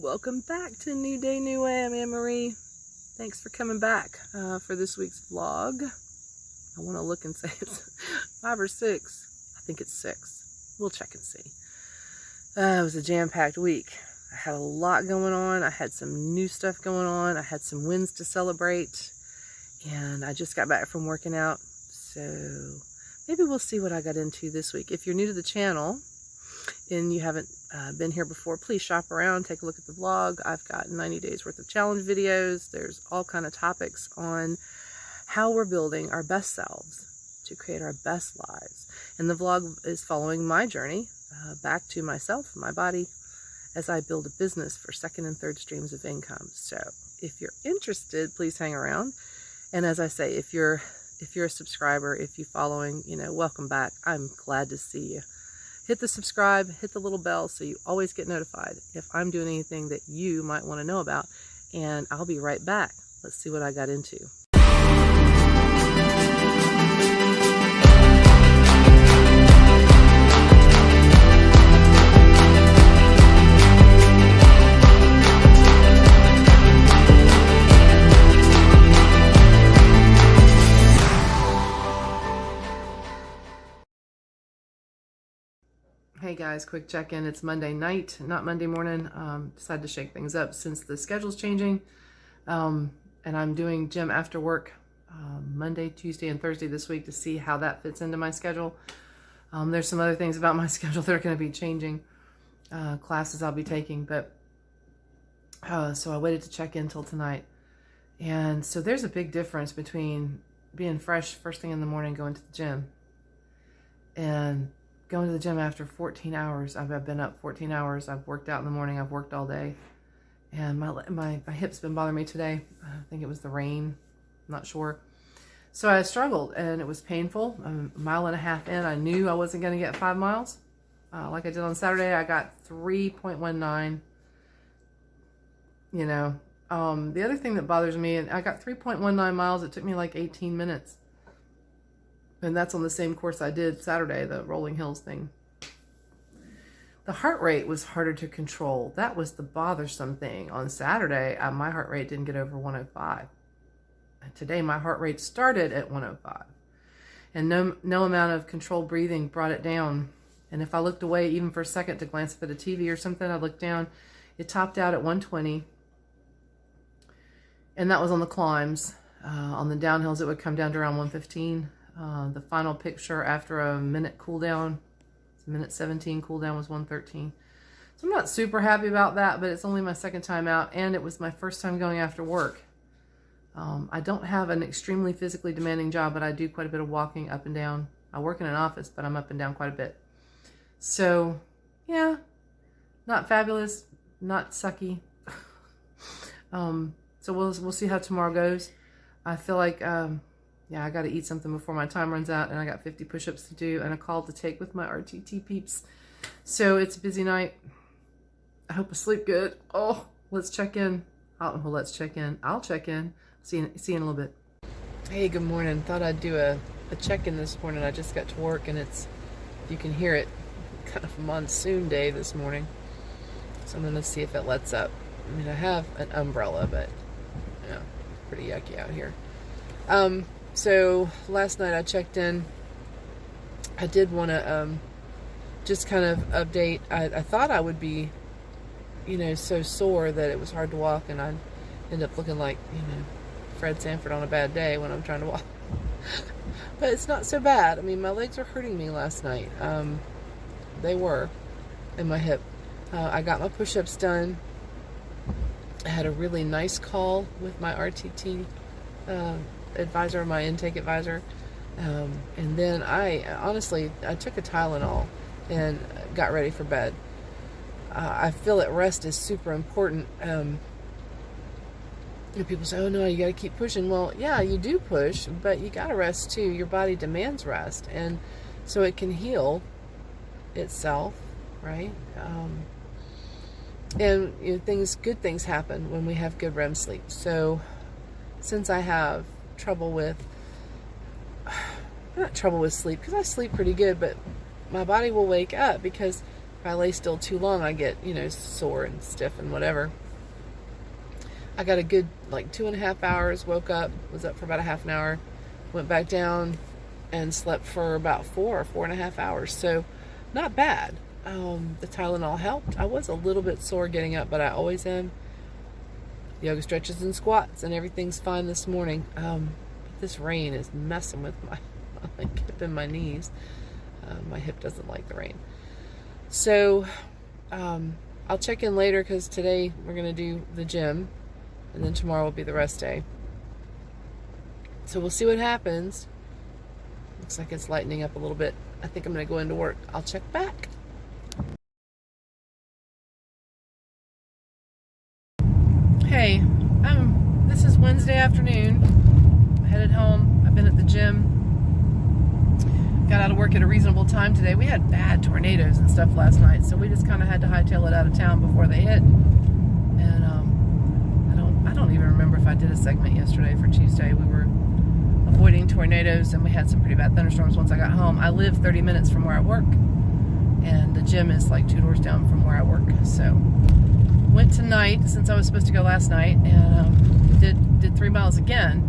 Welcome back to New Day, New Way. I'm Anne-Marie. Thanks for coming back for this week's vlog. I want to look and say it's 5 or 6. I think it's 6. We'll check and see. It was a jam-packed week. I had a lot going on. I had some new stuff going on. I had some wins to celebrate. And I just got back from working out. So maybe we'll see what I got into this week. If you're new to the channel and you haven't been here before, please shop around, take a look at the vlog. I've got 90 days worth of challenge videos. There's all kind of topics on how we're building our best selves to create our best lives. And the vlog is following my journey back to myself, my body, as I build a business for second and third streams of income. So if you're interested, please hang around. And as I say, if you're a subscriber, if you're following, welcome back. I'm glad to see you. Hit the subscribe, hit the little bell so you always get notified if I'm doing anything that you might want to know about. And I'll be right back. Let's see what I got into. Hey guys, quick check-in. It's Monday night, not Monday morning. Decided to shake things up since the schedule's changing. And I'm doing gym after work Monday, Tuesday, and Thursday this week to see how that fits into my schedule. There's some other things about my schedule that are going to be changing, classes I'll be taking. But so I waited to check in till tonight. And so there's a big difference between being fresh first thing in the morning, going to the gym, and going to the gym after 14 hours. I've been up 14 hours. I've worked out in the morning. I've worked all day. And my hip's been bothering me today. I think it was the rain. I'm not sure. So I struggled and it was painful. A mile and a half in, I knew I wasn't going to get 5 miles. Like I did on Saturday, I got 3.19. The other thing that bothers me, and I got 3.19 miles. It took me like 18 minutes. And that's on the same course I did Saturday, the rolling hills thing. The heart rate was harder to control. That was the bothersome thing. On Saturday, my heart rate didn't get over 105. And today, my heart rate started at 105. And no amount of controlled breathing brought it down. And if I looked away even for a second to glance up at a TV or something, I looked down, it topped out at 120. And that was on the climbs. On the downhills, it would come down to around 115. The final picture after a minute cool down, minute 17 cool down, was 113. So I'm not super happy about that, but it's only my second time out, and it was my first time going after work. I don't have an extremely physically demanding job, but I do quite a bit of walking up and down. I work in an office, but I'm up and down quite a bit. So, yeah, not fabulous, not sucky. So we'll see how tomorrow goes. I feel like yeah, I got to eat something before my time runs out, and I got 50 push-ups to do and a call to take with my RTT peeps. So it's a busy night. I hope I sleep good. Oh, let's check in. Let's check in. I'll check in. See you in a little bit. Hey, good morning. Thought I'd do a check-in this morning. I just got to work, and you can hear it, kind of a monsoon day this morning. So I'm going to see if it lets up. I mean, I have an umbrella, but, pretty yucky out here. So last night I checked in. I did want to just kind of update. I thought I would be, so sore that it was hard to walk, and I'd end up looking like, Fred Sanford on a bad day when I'm trying to walk. But it's not so bad. I mean, my legs were hurting me last night. They were, and my hip. I got my push-ups done. I had a really nice call with my RTT advisor, my intake advisor, and then I took a Tylenol and got ready for bed. I feel that rest is super important. People say, oh no, you got to keep pushing. Well, yeah, you do push, but you got to rest too. Your body demands rest, and so it can heal itself, right? And good things happen when we have good REM sleep. So since I have not trouble with sleep, because I sleep pretty good, but my body will wake up because I lay still too long, I get, sore and stiff and whatever. I got a good, 2.5 hours, woke up, was up for about a half an hour, went back down and slept for about 4.5 hours. So not bad. The Tylenol helped. I was a little bit sore getting up, but I always am. Yoga stretches and squats, and everything's fine this morning. This rain is messing with my hip and my knees. My hip doesn't like the rain. So I'll check in later because today we're going to do the gym, and then tomorrow will be the rest day. So we'll see what happens. Looks like it's lightening up a little bit. I think I'm going to go into work. I'll check back. Hey, this is Wednesday afternoon. I'm headed home. I've been at the gym. Got out of work at a reasonable time today. We had bad tornadoes and stuff last night, so we just kind of had to hightail it out of town before they hit. And I don't even remember if I did a segment yesterday for Tuesday. We were avoiding tornadoes, and we had some pretty bad thunderstorms once I got home. I live 30 minutes from where I work, and the gym is 2 doors down from where I work. So went tonight since I was supposed to go last night, and did 3 miles again.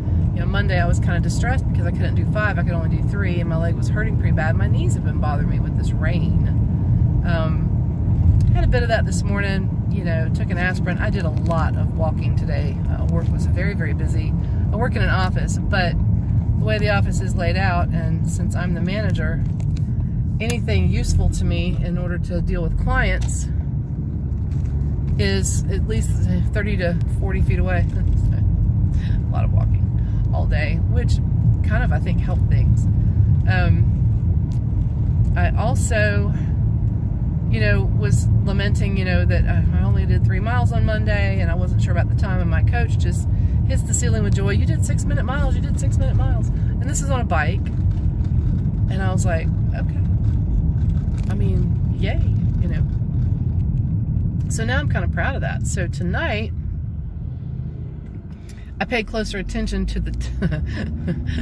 Monday I was kind of distressed because I couldn't do 5. I could only do 3, and my leg was hurting pretty bad. My knees have been bothering me with this rain. Had a bit of that this morning. Took an aspirin. I did a lot of walking today. Work was very, very busy. I work in an office, but the way the office is laid out, and since I'm the manager, anything useful to me in order to deal with clients is at least 30 to 40 feet away. A lot of walking all day, which kind of, I think, helped things. I also, was lamenting, that I only did 3 miles on Monday, and I wasn't sure about the time, and my coach just hits the ceiling with joy. You did 6-minute miles, you did 6-minute miles. And this is on a bike. And I was like, okay. I mean, yay, So now I'm kind of proud of that. So tonight, I paid closer attention to the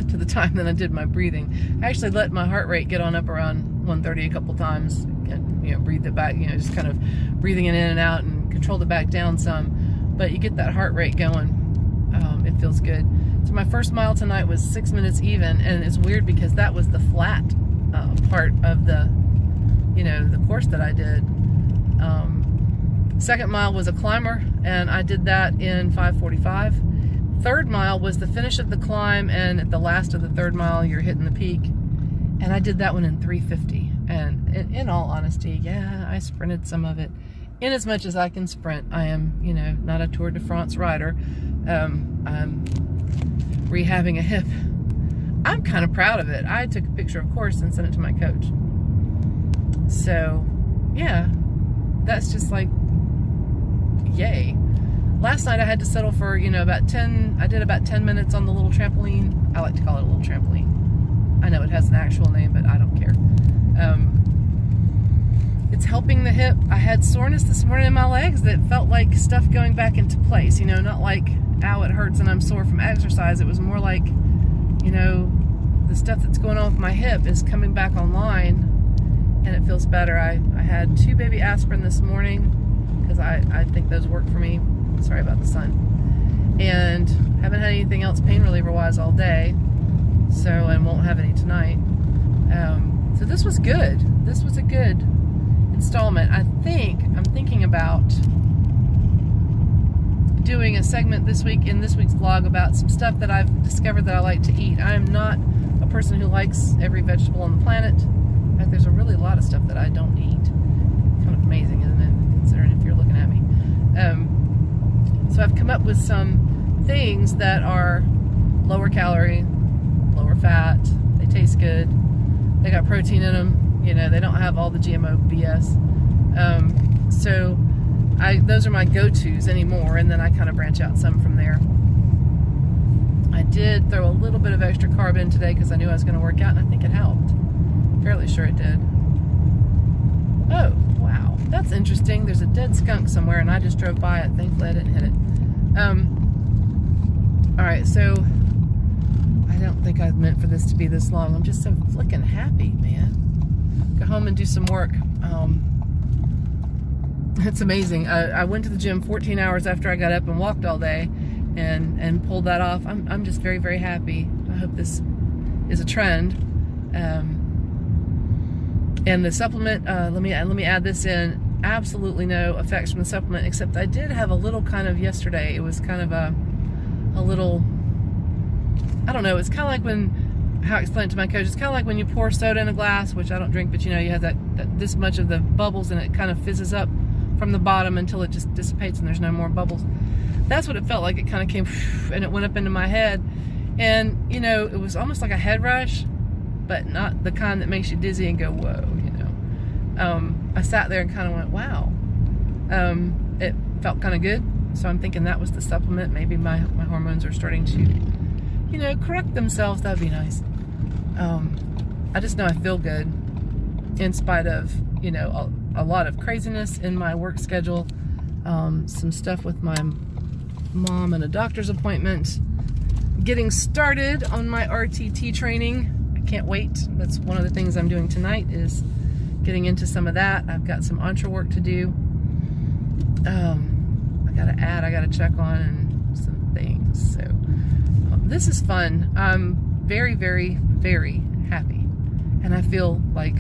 to the time than I did my breathing. I actually let my heart rate get on up around 130 a couple times, and breathed it back, just kind of breathing it in and out, and controlled it back down some. But you get that heart rate going, it feels good. So my first mile tonight was 6 minutes even, and it's weird because that was the flat part of the the course that I did. Second mile was a climber, and I did that in 5:45. Third mile was the finish of the climb, and at the last of the third mile, you're hitting the peak. And I did that one in 3:50. And in all honesty, yeah, I sprinted some of it. In as much as I can sprint, I am, not a Tour de France rider. I'm rehabbing a hip. I'm kind of proud of it. I took a picture, of course, and sent it to my coach. So, yeah, that's just yay. Last night I had to settle for, about 10, I did about 10 minutes on the little trampoline. I like to call it a little trampoline. I know it has an actual name, but I don't care. It's helping the hip. I had soreness this morning in my legs that felt like stuff going back into place, not like, ow, it hurts and I'm sore from exercise. It was more like, the stuff that's going on with my hip is coming back online, and it feels better. I had 2 baby aspirin this morning because I think those work for me. Sorry about the sun. And haven't had anything else pain reliever wise all day, and won't have any tonight. So this was good. This was a good installment. I'm thinking about doing a segment this week in this week's vlog about some stuff that I've discovered that I like to eat. I am not a person who likes every vegetable on the planet. In fact, there's a lot of stuff that I don't eat. Kind of amazing, isn't it? Considering if you're looking at me. So I've come up with some things that are lower calorie, lower fat. They taste good. They got protein in them. They don't have all the GMO BS. So those are my go-tos anymore, and then I kind of branch out some from there. I did throw a little bit of extra carb in today because I knew I was going to work out, and I think it helped. Fairly sure it did. Oh, wow. That's interesting. There's a dead skunk somewhere, and I just drove by it. Thankfully, I didn't hit it. Alright, so I don't think I meant for this to be this long. I'm just so flicking happy, man. Go home and do some work. It's amazing. I went to the gym 14 hours after I got up and walked all day and pulled that off. I'm just very, very happy. I hope this is a trend. And the supplement, let me add this in. Absolutely no effects from the supplement, except I did have a little kind of yesterday. It was kind of a little, I don't know, it's kind of like how I explained it to my coach, it's kind of like when you pour soda in a glass, which I don't drink, but you know, you have that this much of the bubbles and it kind of fizzes up from the bottom until it just dissipates and there's no more bubbles. That's what it felt like. It kind of came and it went up into my head. And, you know, it was almost like a head rush, but not the kind that makes you dizzy and go, whoa, you know. I sat there and kind of went, wow. It felt kind of good. So I'm thinking that was the supplement. Maybe my hormones are starting to, you know, correct themselves. That'd be nice. I just know I feel good in spite of, you know, a lot of craziness in my work schedule, some stuff with my mom and a doctor's appointment, getting started on my RTT training. I can't wait. That's one of the things I'm doing tonight, is getting into some of that. I've got some entre work to do. I gotta check on some things. So this is fun. I'm very, very, very happy. And I feel like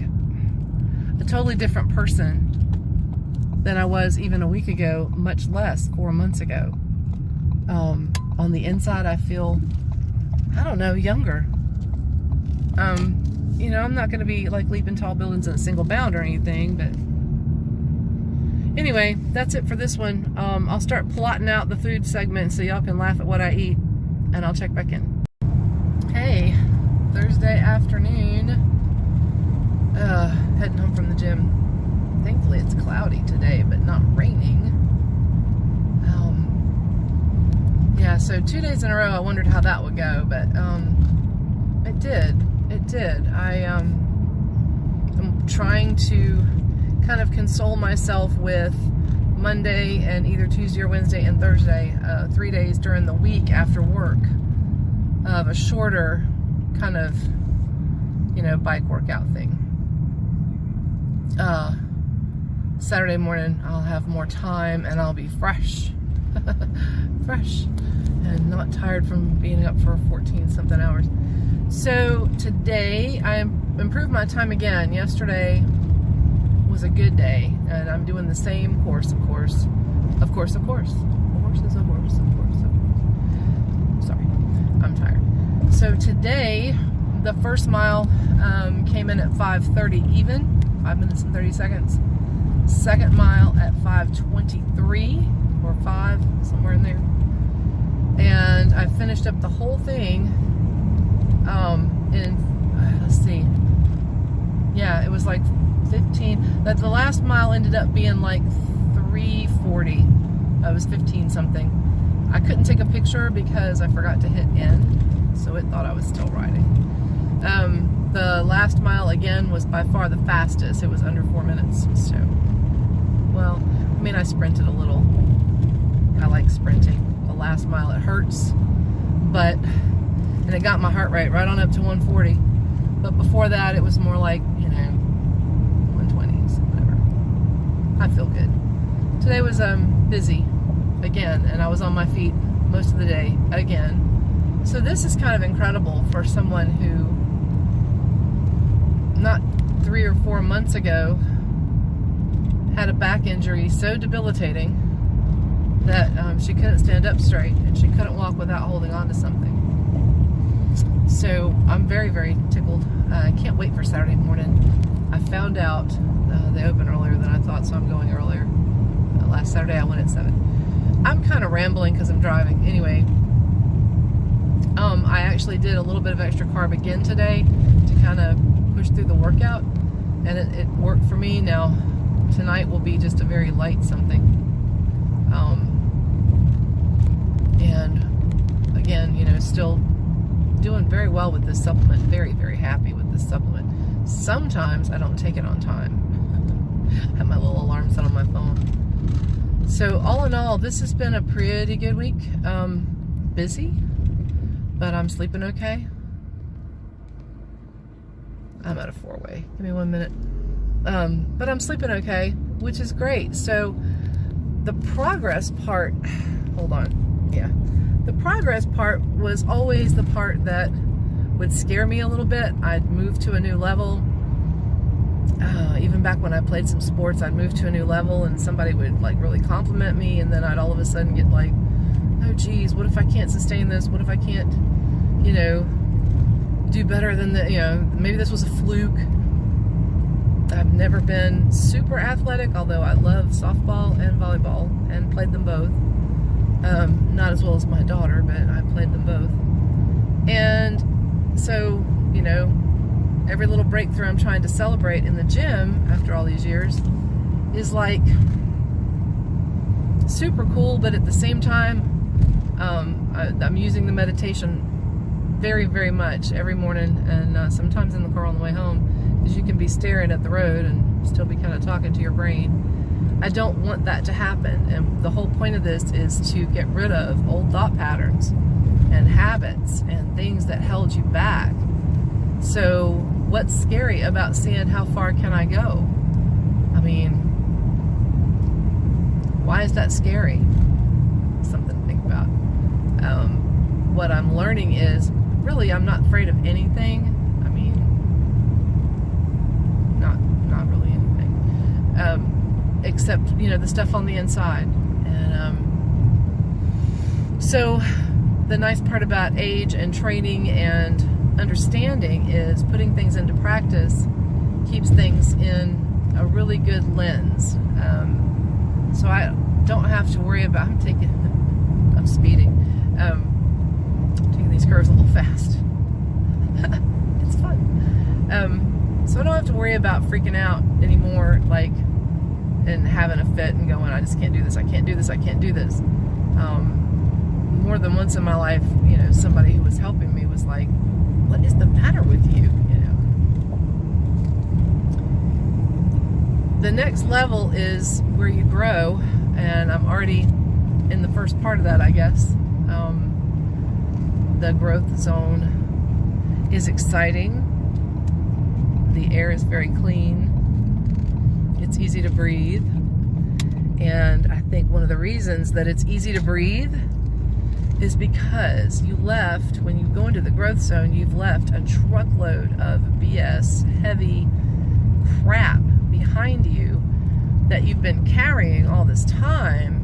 a totally different person than I was even a week ago, much less 4 months ago. On the inside, I feel, I don't know, younger. You know, I'm not going to be like leaping tall buildings in a single bound or anything, but anyway, that's it for this one. I'll start plotting out the food segment so y'all can laugh at what I eat, and I'll check back in. Hey, Thursday afternoon. Heading home from the gym. Thankfully it's cloudy today, but not raining. Yeah, so 2 days in a row I wondered how that would go, but it did. I'm trying to kind of console myself with Monday and either Tuesday or Wednesday and Thursday, 3 days during the week after work, of a shorter kind of, you know, bike workout thing. Saturday morning I'll have more time and I'll be fresh and not tired from being up for 14 something hours. So today I improved my time again. Yesterday was a good day, and I'm doing the same course, of course. A horse is a horse, of course. Sorry, I'm tired. So today, the first mile came in at 5:30 even, 5 minutes and 30 seconds. Second mile at 5:23 or 5, somewhere in there. And I finished up the whole thing in, let's see, yeah, it was like 15. The last mile ended up being like 3:40. It was 15 something. I couldn't take a picture because I forgot to hit end, so it thought I was still riding. The last mile again was by far the fastest. It was under 4 minutes. So, well, I mean, I sprinted a little. I like sprinting. The last mile, it hurts, and it got my heart rate right on up to 140. But before that, it was more like, you know, 120s, whatever. I feel good. Today was busy again, and I was on my feet most of the day again. So this is kind of incredible for someone who, not 3 or 4 months ago, had a back injury so debilitating that she couldn't stand up straight and she couldn't walk without holding on to something. So I'm very, very tickled. I can't wait for Saturday morning. I found out they open earlier than I thought, so I'm going earlier. Last Saturday I went at 7. I'm kind of rambling because I'm driving. Anyway, I actually did a little bit of extra carb again today to kind of push through the workout, and it worked for me. Now tonight will be just a very light something. And again, you know, still doing very well with this supplement. Very, very happy with this supplement. Sometimes I don't take it on time. I have my little alarm set on my phone. So all in all, this has been a pretty good week. Busy, but I'm sleeping okay. I'm at a 4-way. Give me 1 minute. But I'm sleeping okay. which is great. So the progress part, hold on, yeah. The progress part was always the part that would scare me a little bit. I'd move to a new level. Even back when I played some sports, I'd move to a new level and somebody would like really compliment me, and then I'd all of a sudden get like, oh geez, what if I can't sustain this? What if I can't, you know, do better than the, you know, maybe this was a fluke. I've never been super athletic, although I love softball and volleyball and played them both. Not as well as my daughter, but I played them both. And so, you know, every little breakthrough I'm trying to celebrate in the gym after all these years is like super cool, but at the same time, I'm using the meditation very, very much every morning, and sometimes in the car on the way home, because you can be staring at the road and still be kind of talking to your brain. I don't want that to happen, and the whole point of this is to get rid of old thought patterns and habits and things that held you back. So what's scary about seeing how far can I go? I mean, why is that scary? Something to think about. What I'm learning is, really, I'm not afraid of anything. I mean, not really anything. Except, you know, the stuff on the inside. And so the nice part about age and training and understanding is putting things into practice keeps things in a really good lens. So I don't have to worry about, I'm speeding. Taking these curves a little fast. It's fun. So I don't have to worry about freaking out anymore, like, and having a fit and going, I just can't do this, I can't do this, I can't do this. More than once in my life, you know, somebody who was helping me was like, what is the matter with you? You know. The next level is where you grow, and I'm already in the first part of that, I guess. The growth zone is exciting. The air is very clean. It's easy to breathe. And I think one of the reasons that it's easy to breathe is because you left, when you go into the growth zone, you've left a truckload of BS, heavy crap behind you that you've been carrying all this time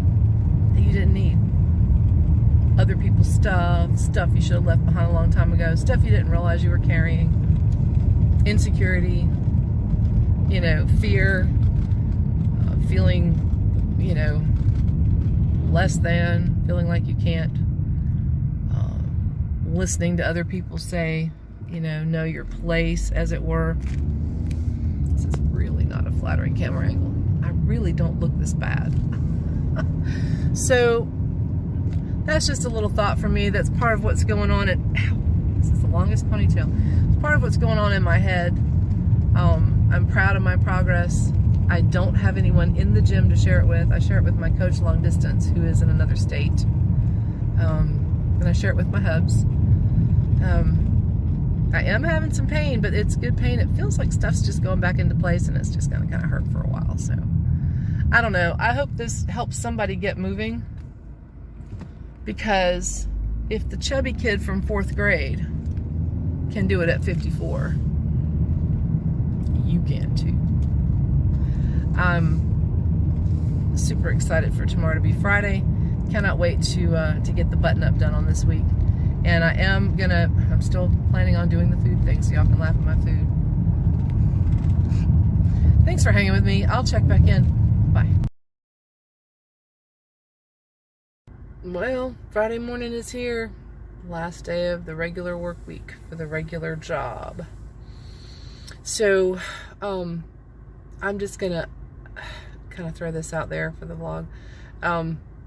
that you didn't need. Other people's stuff you should have left behind a long time ago, stuff you didn't realize you were carrying, insecurity, you know, fear, feeling, you know, less than, feeling like you can't, listening to other people say, you know your place, as it were. This is really not a flattering camera angle. I really don't look this bad. So that's just a little thought for me. That's part of what's going on this is the longest ponytail. It's part of what's going on in my head. I'm proud of my progress. I don't have anyone in the gym to share it with. I share it with my coach long distance, who is in another state. And I share it with my hubs. I am having some pain, but it's good pain. It feels like stuff's just going back into place, and it's just gonna kind of hurt for a while. So I don't know. I hope this helps somebody get moving, because if the chubby kid from 4th grade can do it at 54, you can too. I'm super excited for tomorrow to be Friday. Cannot wait to get the button-up done on this week. And I'm still planning on doing the food thing, so y'all can laugh at my food. Thanks for hanging with me. I'll check back in. Bye. Well, Friday morning is here. Last day of the regular work week for the regular job. So, I'm just gonna kind of throw this out there for the vlog.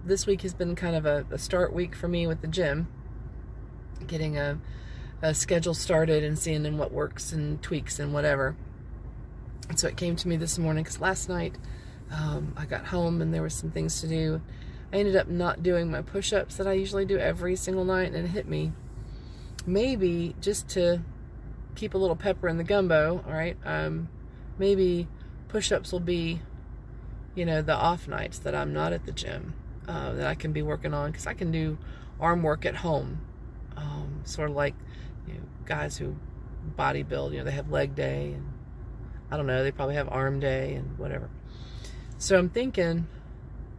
This week has been kind of a start week for me with the gym. Getting a schedule started and seeing in what works and tweaks and whatever. And so it came to me this morning, because last night I got home and there were some things to do. I ended up not doing my push-ups that I usually do every single night, and it hit me. Maybe just to keep a little pepper in the gumbo, all right? Maybe push-ups will be the off nights that I'm not at the gym, that I can be working on, because I can do arm work at home, sort of like guys who bodybuild, they have leg day, and I don't know, they probably have arm day and whatever. So I'm thinking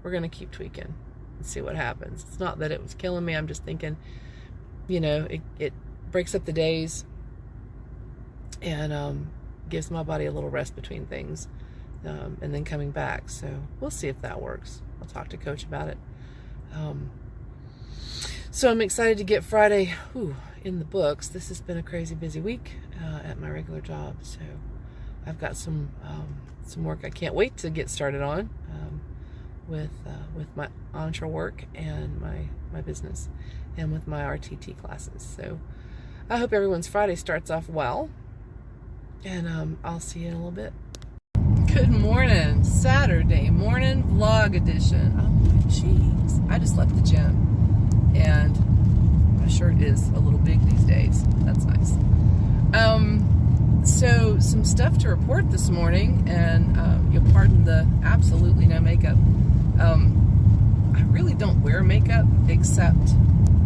we're going to keep tweaking and see what happens. It's not that it was killing me. I'm just thinking, it breaks up the days and gives my body a little rest between things, and then coming back. So we'll see if that works. I'll talk to Coach about it. So I'm excited to get Friday in the books. This has been a crazy busy week at my regular job. So I've got some work I can't wait to get started on with my entre work and my business, and with my RTT classes. So I hope everyone's Friday starts off well, and I'll see you in a little bit. Good morning, Saturday morning vlog edition. Oh my jeez, I just left the gym, and my shirt is a little big these days. That's nice. So some stuff to report this morning, and you'll pardon the absolutely no makeup. I really don't wear makeup except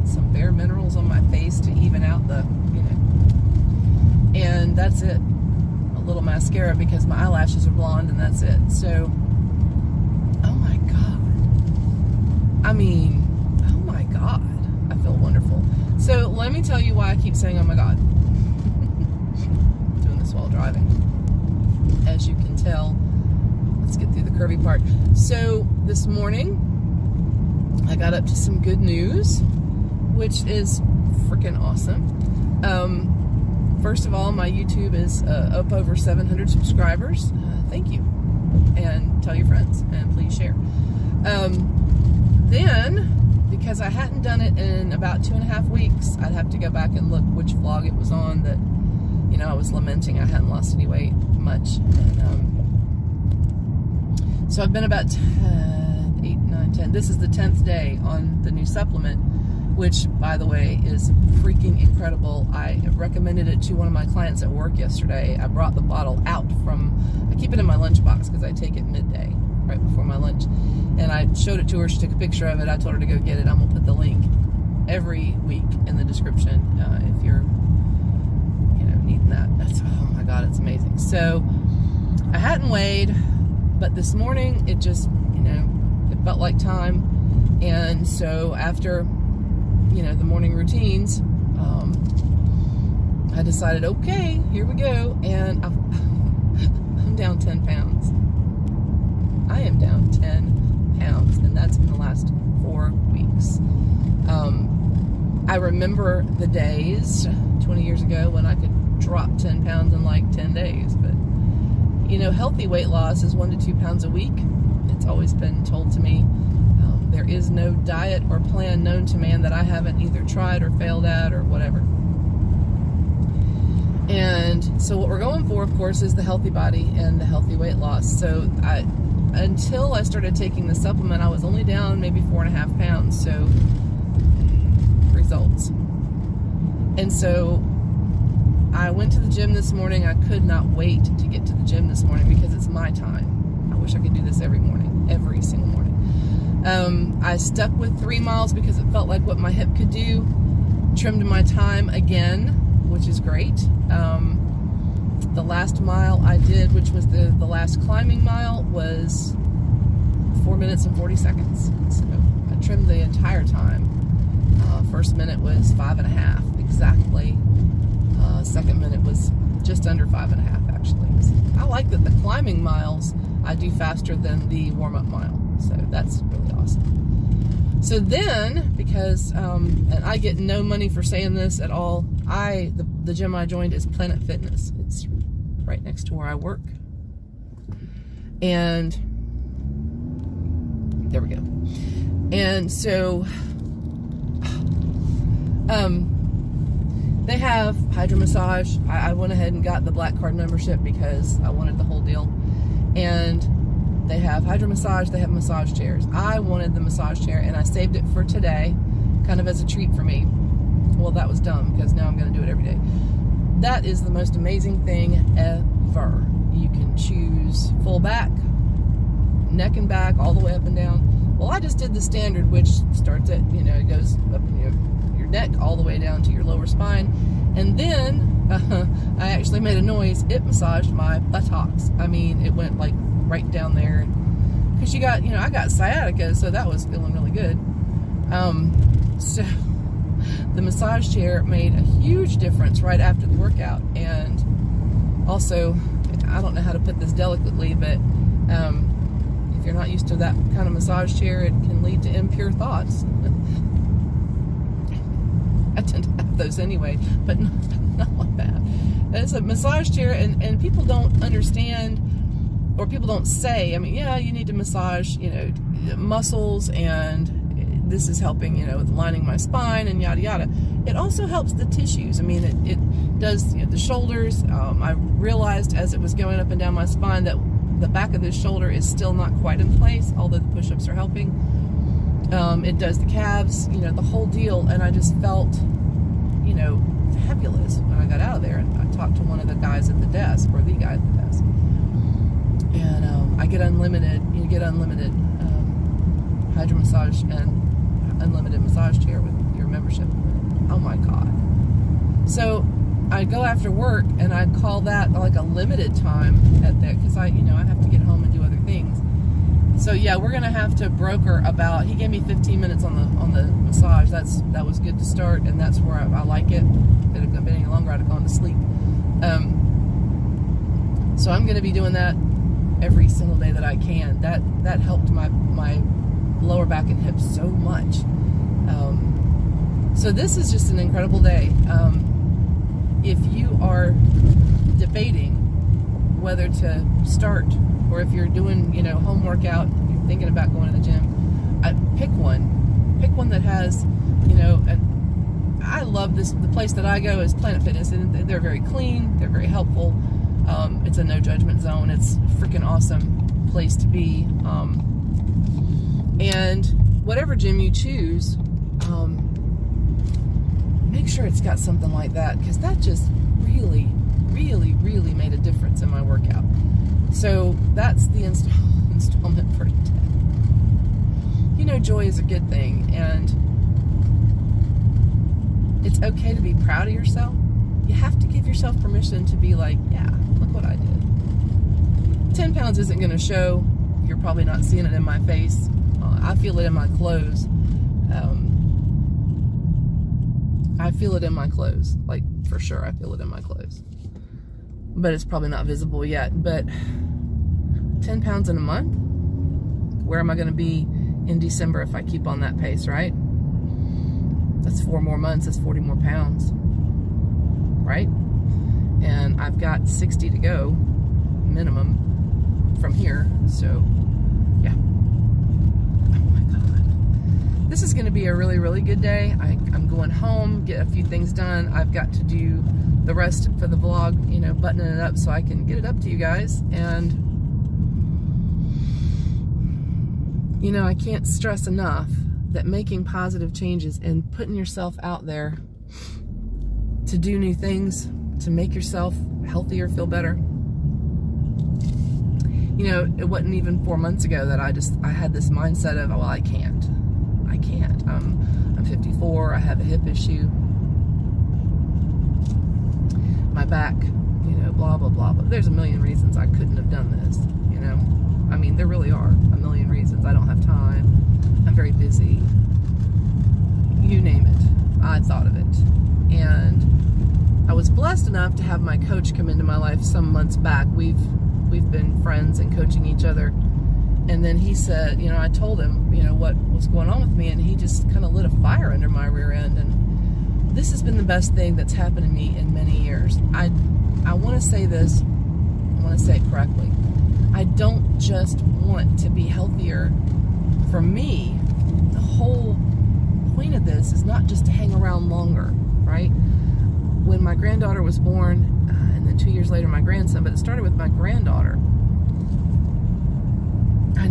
some Bare Minerals on my face to even out the, and that's it. A little mascara because my eyelashes are blonde, and that's it. So, oh my God. I mean, oh my God. I feel wonderful. So let me tell you why I keep saying, oh my God. Doing this while driving. As you can tell, let's get through the curvy part. So this morning, I got up to some good news, which is freaking awesome. First of all, my YouTube is up over 700 subscribers. Thank you. And tell your friends, and please share. Then, because I hadn't done it in about 2.5 weeks, I'd have to go back and look which vlog it was on that, I was lamenting I hadn't lost any weight much. And, so I've been about 8, 9, 10. This is the 10th day on the new supplement, which, by the way, is freaking incredible. I recommended it to one of my clients at work yesterday. I brought the bottle out I keep it in my lunchbox because I take it midday, right before my lunch. And I showed it to her. She took a picture of it. I told her to go get it. I'm going to put the link every week in the description if you're, needing that. Oh my God, it's amazing. So I hadn't weighed, but this morning it just, it felt like time. And so after the morning routines, I decided, okay, here we go, and I'm down 10 pounds. I am down 10 pounds, and that's in the last 4 weeks. I remember the days 20 years ago when I could drop 10 pounds in like 10 days, but healthy weight loss is 1 to 2 pounds a week. It's always been told to me. There is no diet or plan known to man that I haven't either tried or failed at or whatever. And so what we're going for, of course, is the healthy body and the healthy weight loss. So until I started taking the supplement, I was only down maybe 4.5 pounds. So results. And so I went to the gym this morning. I could not wait to get to the gym this morning because it's my time. I wish I could do this every morning, every single morning. I stuck with 3 miles because it felt like what my hip could do. Trimmed my time again, which is great. The last mile I did, which was the last climbing mile, was 4 minutes and 40 seconds. So I trimmed the entire time. First minute was 5.5 exactly. Second minute was just under 5.5 actually. I like that the climbing miles I do faster than the warm-up mile. So that's really awesome. So then, because, and I get no money for saying this at all, the gym I joined is Planet Fitness. It's right next to where I work. And there we go. And so, they have hydro massage. I went ahead and got the black card membership because I wanted the whole deal. And they have hydro massage, they have massage chairs. I wanted the massage chair, and I saved it for today, kind of as a treat for me. Well, that was dumb, because now I'm going to do it every day. That is the most amazing thing ever. You can choose full back, neck and back, all the way up and down. Well, I just did the standard, which starts at, it goes up in your neck all the way down to your lower spine. And then I actually made a noise. It massaged my buttocks. I mean, it went like right down there. Because I got sciatica, so that was feeling really good. So the massage chair made a huge difference right after the workout. And also, I don't know how to put this delicately, but if you're not used to that kind of massage chair, it can lead to impure thoughts. I tend to have those anyway, but not like that. It's a massage chair, and people don't understand, or people don't say, I mean, yeah, you need to massage, muscles, and this is helping, with lining my spine and yada yada. It also helps the tissues. I mean, it does the shoulders. I realized as it was going up and down my spine that the back of this shoulder is still not quite in place, although the push-ups are helping. It does the calves, the whole deal, and I just felt, fabulous when I got out of there. And I talked to one of the guys at the desk, or the guy at the desk, and I get unlimited. You get unlimited hydro massage and unlimited massage chair with your membership. Oh my God! So I go after work and I call that like a limited time at that, because I have to get home and do other things. So yeah, we're gonna have to broker about. He gave me 15 minutes on the massage. That was good to start, and that's where I like it. If it had been any longer, I'd have gone to sleep. So I'm gonna be doing that every single day that I can. That helped my lower back and hips so much. So this is just an incredible day. If you are debating whether to start, or if you're doing, home workout, you're thinking about going to the gym, pick one that has, I love this. The place that I go is Planet Fitness, and they're very clean. They're very helpful. It's a no judgment zone. It's a freaking awesome place to be. And whatever gym you choose, make sure it's got something like that, because that just really, really, really made a difference in my workout. So that's the installment for today. Joy is a good thing, and it's okay to be proud of yourself. You have to give yourself permission to be like, yeah, look what I did. 10 pounds isn't going to show. You're probably not seeing it in my face. I feel it in my clothes. I feel it in my clothes. Like, for sure, I feel it in my clothes. But it's probably not visible yet. But 10 pounds in a month? Where am I going to be in December if I keep on that pace, right? That's 4 more months. That's 40 more pounds. Right? And I've got 60 to go, minimum, from here. So, yeah. This is going to be a really, really good day. I'm going home, get a few things done. I've got to do the rest for the vlog, buttoning it up so I can get it up to you guys. And, I can't stress enough that making positive changes and putting yourself out there to do new things, to make yourself healthier, feel better. It wasn't even 4 months ago that I had this mindset of, well, I can't. I'm 54. I have a hip issue. My back, blah, blah, blah. But there's a million reasons I couldn't have done this, I mean, there really are a million reasons. I don't have time. I'm very busy. You name it. I thought of it. And I was blessed enough to have my coach come into my life some months back. We've been friends and coaching each other. And then he said, I told him, what was going on with me, and he just kind of lit a fire under my rear end. And this has been the best thing that's happened to me in many years. I want to say this, I want to say it correctly. I don't just want to be healthier for me. The whole point of this is not just to hang around longer, right? When my granddaughter was born, and then 2 years later my grandson, but it started with my granddaughter, I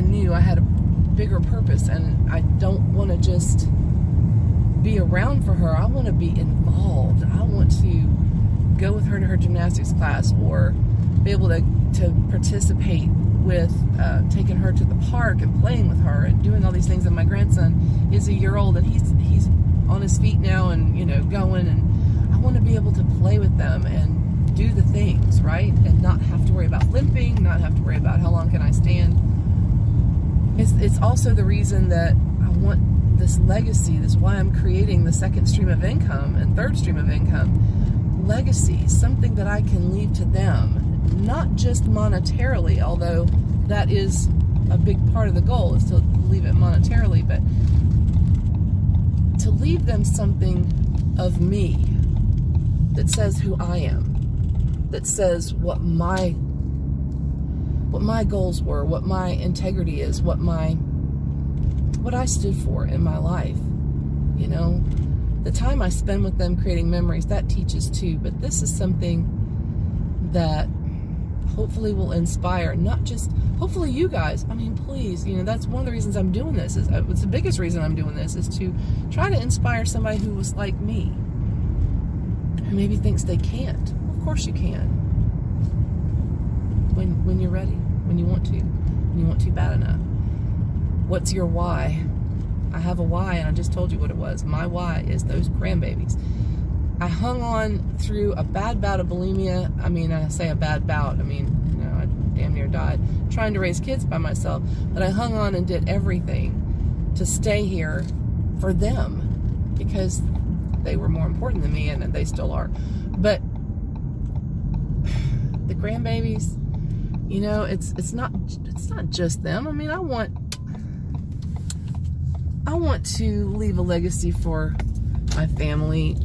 knew I had a bigger purpose, and I don't want to just be around for her. I want to be involved. I want to go with her to her gymnastics class, or be able to participate with taking her to the park and playing with her and doing all these things. And my grandson is a year old, and he's on his feet now and, you know, going, and I want to be able to play with them and do the things, right? And not have to worry about limping, not have to worry about how long can I stand. It's also the reason that I want this legacy. This is why I'm creating the second stream of income and third stream of income. Legacy, something that I can leave to them, not just monetarily, although that is a big part of the goal, is to leave it monetarily, but to leave them something of me that says who I am, that says what my goals were, what my integrity is, what I stood for in my life. You know, the time I spend with them creating memories, that teaches too, but this is something that hopefully will inspire, not just, hopefully you guys. I mean, please, you know, that's one of the reasons I'm doing this. It's the biggest reason I'm doing this, is to try to inspire somebody who was like me, who maybe thinks they can't. Of course you can. When you're ready, when you want to bad enough. What's your why? I have a why, and I just told you what it was. My why is those grandbabies. I hung on through a bad bout of bulimia. I mean, I say a bad bout. I mean, you know, I damn near died trying to raise kids by myself. But I hung on and did everything to stay here for them, because they were more important than me, and they still are. But the grandbabies, you know, it's not just them. I mean, I want to leave a legacy for my family,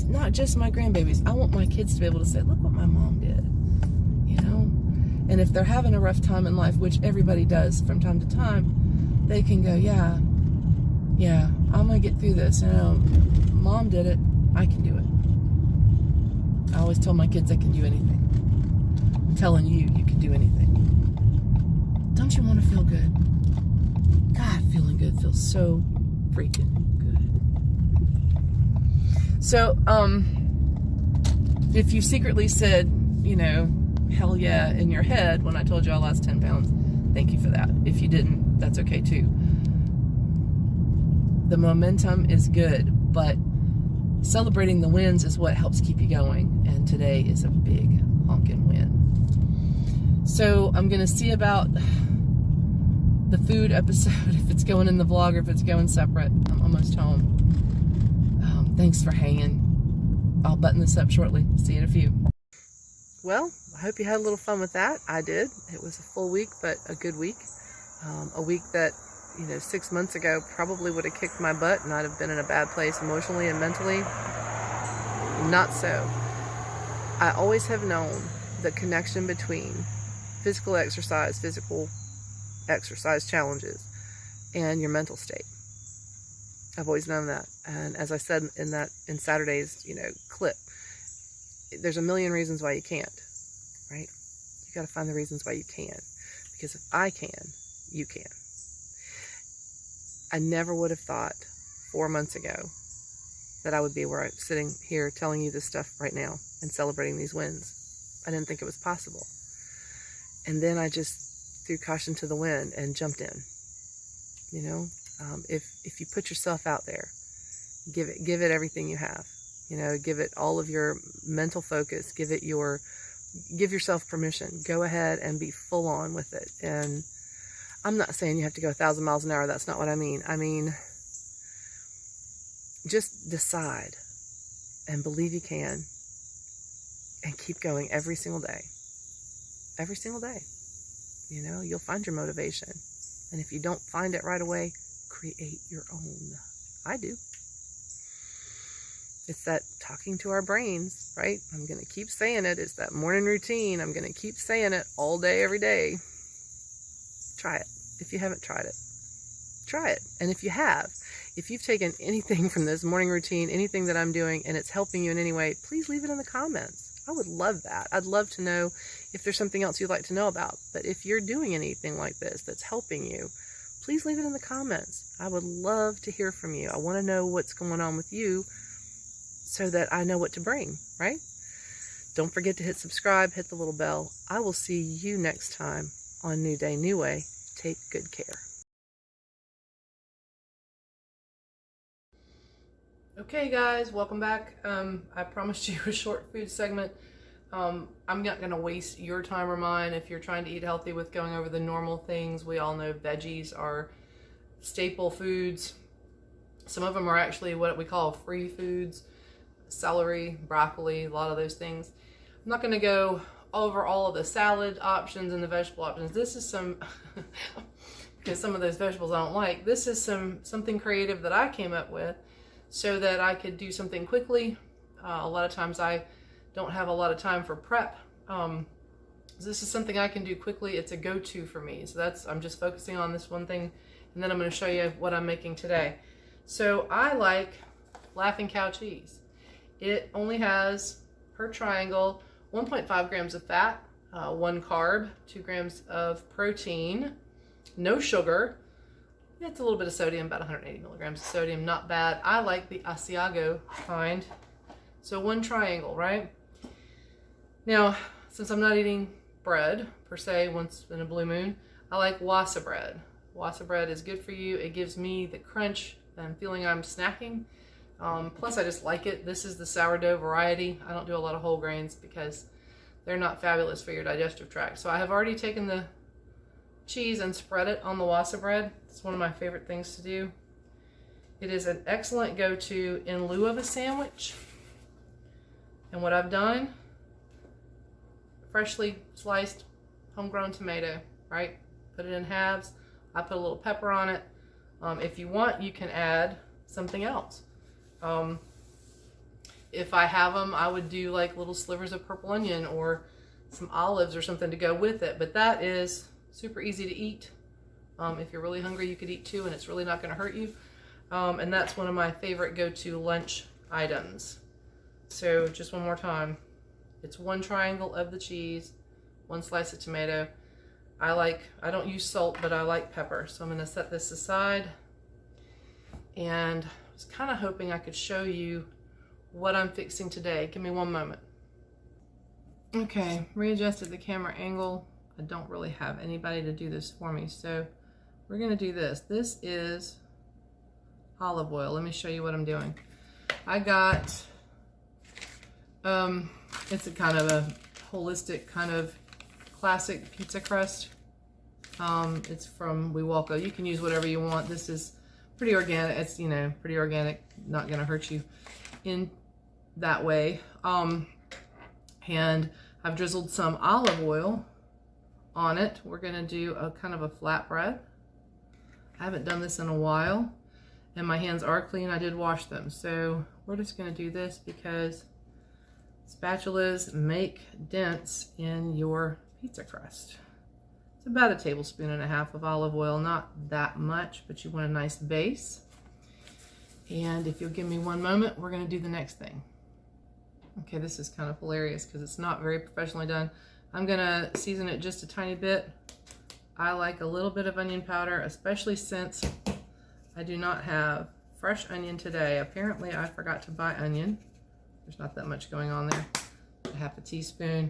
not just my grandbabies. I want my kids to be able to say, look what my mom did, you know? And if they're having a rough time in life, which everybody does from time to time, they can go, yeah, I'm gonna get through this. You know, mom did it, I can do it. I always tell my kids I can do anything. I'm telling you, you can do anything. Don't you want to feel good? God, feeling good feels so freaking good. So, if you secretly said, you know, hell yeah in your head when I told you I lost 10 pounds, thank you for that. If you didn't, that's okay too. The momentum is good, but celebrating the wins is what helps keep you going. And today is a big honking win. So I'm going to see about the food episode, if it's going in the vlog or if it's going separate. I'm almost home. Thanks for hanging. I'll button this up shortly. See you in a few. Well, I hope you had a little fun with that. I did. It was a full week, but a good week. A week that, you know, 6 months ago probably would have kicked my butt and I'd have been in a bad place emotionally and mentally. Not so. I always have known the connection between physical exercise challenges, and your mental state. I've always known that. And as I said in Saturday's, you know, clip, there's a million reasons why you can't, right? You got to find the reasons why you can. Because if I can, you can. I never would have thought 4 months ago that I would be where I'm sitting here telling you this stuff right now and celebrating these wins. I didn't think it was possible. And then I just threw caution to the wind and jumped in. You know, if you put yourself out there, give it everything you have. You know, give it all of your mental focus. Give yourself permission. Go ahead and be full on with it. And I'm not saying you have to go 1,000 miles an hour. That's not what I mean. I mean, just decide and believe you can, and keep going every single day. Every single day. You know, you'll find your motivation. And if you don't find it right away, create your own. I do. It's that talking to our brains, right? I'm going to keep saying it. It's that morning routine. I'm going to keep saying it all day, every day. Try it. If you haven't tried it, try it. And if you have, if you've taken anything from this morning routine, anything that I'm doing, and it's helping you in any way, please leave it in the comments. I would love that. I'd love to know if there's something else you'd like to know about. But if you're doing anything like this that's helping you, please leave it in the comments. I would love to hear from you. I want to know what's going on with you so that I know what to bring, right? Don't forget to hit subscribe, hit the little bell. I will see you next time on New Day, New Way. Take good care. Okay guys, welcome back. I promised you a short food segment. I'm not going to waste your time or mine if you're trying to eat healthy with going over the normal things. We all know veggies are staple foods. Some of them are actually what we call free foods. Celery, broccoli, a lot of those things. I'm not going to go over all of the salad options and the vegetable options. This is some, because some of those vegetables I don't like, this is something creative that I came up with so that I could do something quickly. A lot of times I don't have a lot of time for prep. This is something I can do quickly. It's a go-to for me. So I'm just focusing on this one thing, and then I'm going to show you what I'm making today. So I like Laughing Cow cheese. It only has, per triangle, 1.5 grams of fat, 1 carb, 2 grams of protein, no sugar. It's a little bit of sodium, about 180 milligrams of sodium, not bad. I like the Asiago kind. So 1 triangle, right? Now, since I'm not eating bread, per se, once in a blue moon, I like wasa bread. Wasa bread is good for you. It gives me the crunch and feeling I'm snacking. Plus, I just like it. This is the sourdough variety. I don't do a lot of whole grains because they're not fabulous for your digestive tract. So I have already taken the cheese and spread it on the wasa bread. It's one of my favorite things to do. It is an excellent go-to in lieu of a sandwich. And what I've done, freshly sliced homegrown tomato, right? Put it in halves. I put a little pepper on it. If you want, you can add something else. If I have them, I would do like little slivers of purple onion or some olives or something to go with it. But that is super easy to eat. If you're really hungry, you could eat 2 and it's really not going to hurt you. And that's one of my favorite go-to lunch items. So just one more time. It's 1 triangle of the cheese, 1 slice of tomato. I don't use salt, but I like pepper. So I'm going to set this aside. And I was kind of hoping I could show you what I'm fixing today. Give me one moment. Okay, readjusted the camera angle. I don't really have anybody to do this for me, so we're going to do this. This is olive oil. Let me show you what I'm doing. I got, it's a kind of a holistic, kind of classic pizza crust. It's from Weewalko. You can use whatever you want. This is pretty organic. It's, you know, pretty organic, not going to hurt you in that way. And I've drizzled some olive oil on it. We're going to do a kind of a flatbread. I haven't done this in a while, and my hands are clean. I did wash them. So we're just going to do this because spatulas make dents in your pizza crust. It's about 1.5 tablespoons of olive oil, not that much, but you want a nice base. And if you'll give me one moment, we're going to do the next thing. Okay, this is kind of hilarious because it's not very professionally done. I'm going to season it just a tiny bit. I like a little bit of onion powder, especially since I do not have fresh onion today. Apparently, I forgot to buy onion. There's not that much going on there. 1/2 teaspoon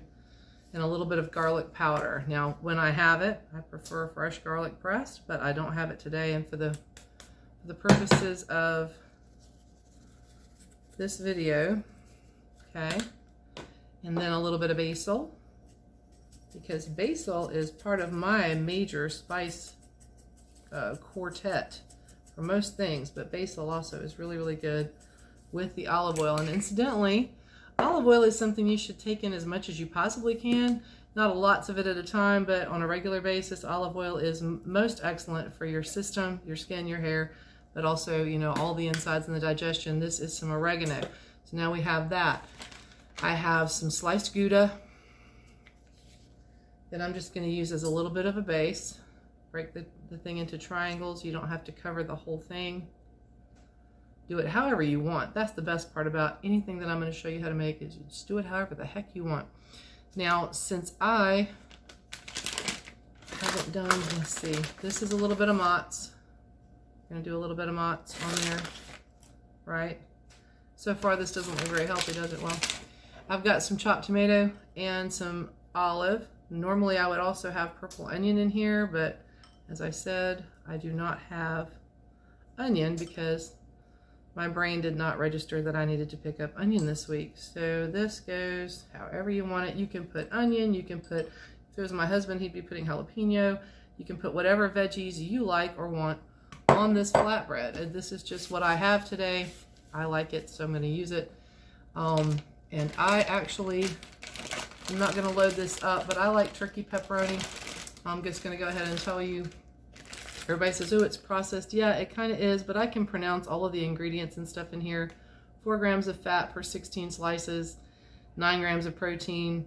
and a little bit of garlic powder. Now, when I have it, I prefer fresh garlic pressed, but I don't have it today. And for the purposes of this video, okay, and then a little bit of basil, because basil is part of my major spice quartet for most things, but basil also is really, really good with the olive oil. And incidentally, olive oil is something you should take in as much as you possibly can. Not lots of it at a time, but on a regular basis, olive oil is most excellent for your system, your skin, your hair, but also, you know, all the insides and the digestion. This is some oregano. So now we have that. I have some sliced Gouda that I'm just going to use as a little bit of a base. Break the thing into triangles. You don't have to cover the whole thing. Do it however you want. That's the best part about anything that I'm going to show you how to make, is you just do it however the heck you want. Now, since I haven't done, let's see, this is a little bit of mozz. I'm going to do a little bit of mozz on there, right? So far, this doesn't look very healthy, does it? Well, I've got some chopped tomato and some olive Normally I would also have purple onion in here, but as I said, I do not have onion because my brain did not register that I needed to pick up onion this week. So this goes however you want it. You can put onion, you can put, if it was my husband, he'd be putting jalapeno. You can put whatever veggies you like or want on this flatbread. And this is just what I have today. I like it, so I'm going to use it. And I actually, I'm not going to load this up, but I like turkey pepperoni. I'm just going to go ahead and tell you. Everybody says, oh, it's processed. Yeah, it kind of is, but I can pronounce all of the ingredients and stuff in here. 4 grams of fat per 16 slices, 9 grams of protein.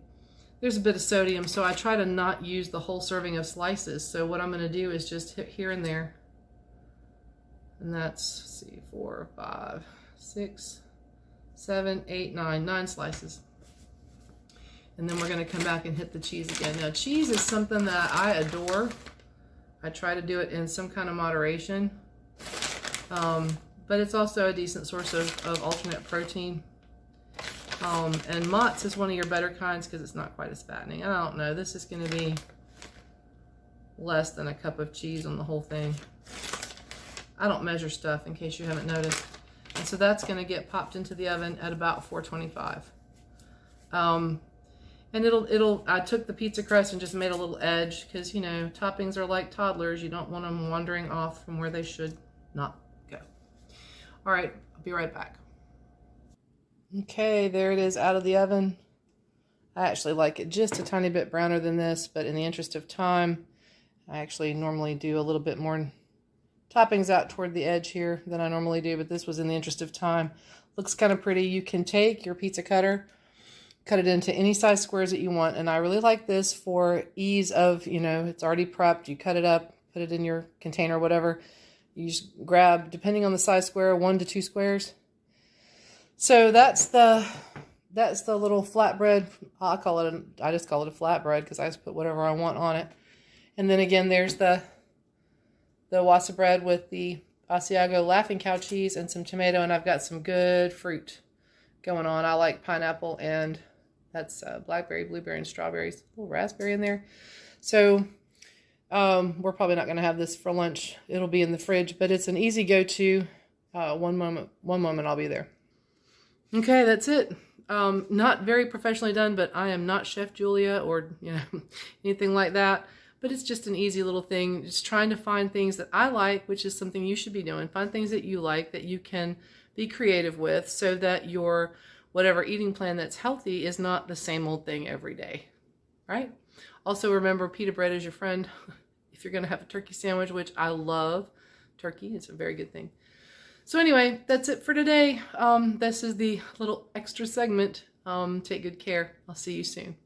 There's a bit of sodium, so I try to not use the whole serving of slices. So what I'm going to do is just hit here and there. And that's, let's see, 4, 5, 6, 7, 8, 9 slices. And then we're going to come back and hit the cheese again. Now, cheese is something that I adore. I try to do it in some kind of moderation, but it's also a decent source of alternate protein. And Mott's is one of your better kinds because it's not quite as fattening. I don't know, this is going to be less than a cup of cheese on the whole thing. I don't measure stuff in case you haven't noticed. And so that's going to get popped into the oven at about 425. And I took the pizza crust and just made a little edge because, you know, toppings are like toddlers. You don't want them wandering off from where they should not go. All right, I'll be right back. Okay, there it is out of the oven. I actually like it just a tiny bit browner than this, but in the interest of time, I actually normally do a little bit more toppings out toward the edge here than I normally do, but this was in the interest of time. Looks kind of pretty. You can take your pizza cutter, cut it into any size squares that you want. And I really like this for ease of, you know, it's already prepped. You cut it up, put it in your container, whatever. You just grab, depending on the size square, 1 to 2 squares. So that's the little flatbread. I just call it a flatbread because I just put whatever I want on it. And then again, there's the wasa bread with the Asiago Laughing Cow cheese and some tomato. And I've got some good fruit going on. I like pineapple, and that's blackberry, blueberry, and strawberries. A little raspberry in there. So we're probably not going to have this for lunch. It'll be in the fridge, but it's an easy go-to. One moment I'll be there. Okay, that's it. Not very professionally done, but I am not Chef Julia or, you know, anything like that. But it's just an easy little thing. Just trying to find things that I like, which is something you should be doing. Find things that you like that you can be creative with so that your whatever eating plan that's healthy is not the same old thing every day, right? Also remember, pita bread is your friend. If you're going to have a turkey sandwich, which I love turkey, it's a very good thing. So anyway, that's it for today. This is the little extra segment. Take good care. I'll see you soon.